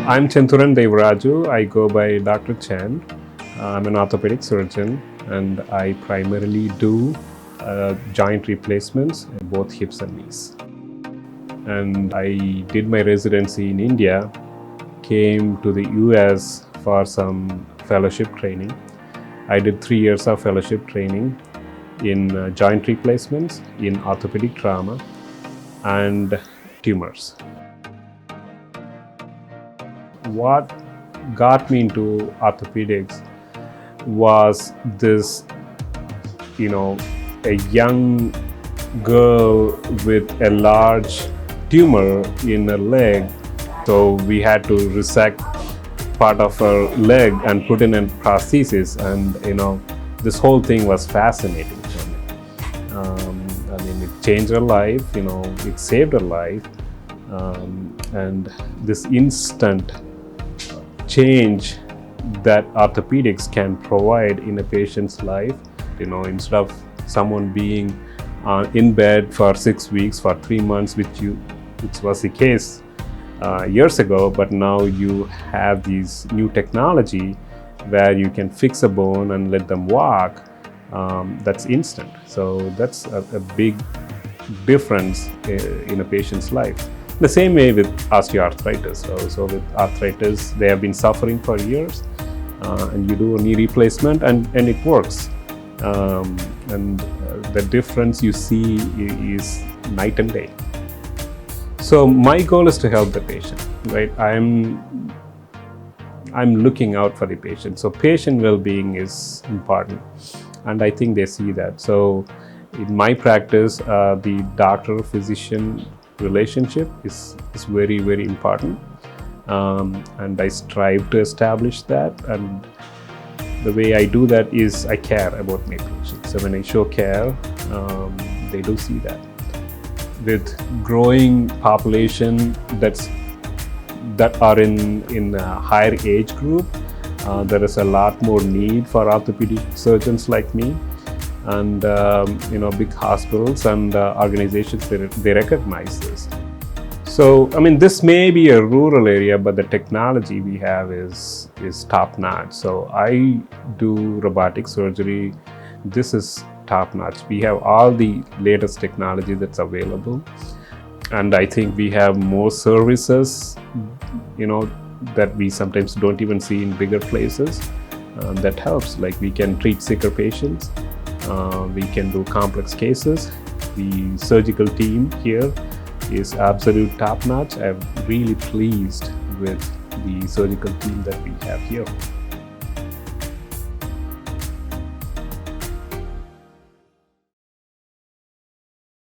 I'm Chen Deivaraju. I go by Dr. Chen. I'm an orthopedic surgeon and I primarily do joint replacements in both hips and knees. And I did my residency in India, came to the US for some fellowship training. I did 3 years of fellowship training in joint replacements, in orthopedic trauma, and tumors. What got me into orthopedics was this, a young girl with a large tumor in her leg. So we had to resect part of her leg and put in a prosthesis, and this whole thing was fascinating for me. It changed her life, it saved her life, and this instant change that orthopedics can provide in a patient's life, instead of someone being in bed for 6 weeks, for 3 months, which was the case years ago, but now you have these new technology where you can fix a bone and let them walk. That's instant. So that's a big difference in a patient's life. The same way with osteoarthritis. So with arthritis, they have been suffering for years, and you do a knee replacement and it works. And the difference you see is night and day. So my goal is to help the patient, right? I'm looking out for the patient. So patient well-being is important, and I think they see that. So in my practice, the doctor-physician relationship is very, very important, and I strive to establish that. And the way I do that is I care about my patients. So when I show care, they do see that. With growing population that are in a higher age group, there is a lot more need for orthopedic surgeons like me. And big hospitals and organizations, they recognize this. So this may be a rural area, but the technology we have is top notch. So I do robotic surgery. This is top notch. We have all the latest technology that's available, and I think we have more services that we sometimes don't even see in bigger places. That helps. Like, we can treat sicker patients. We can do complex cases. The surgical team here is absolute top notch. I'm really pleased with the surgical team that we have here.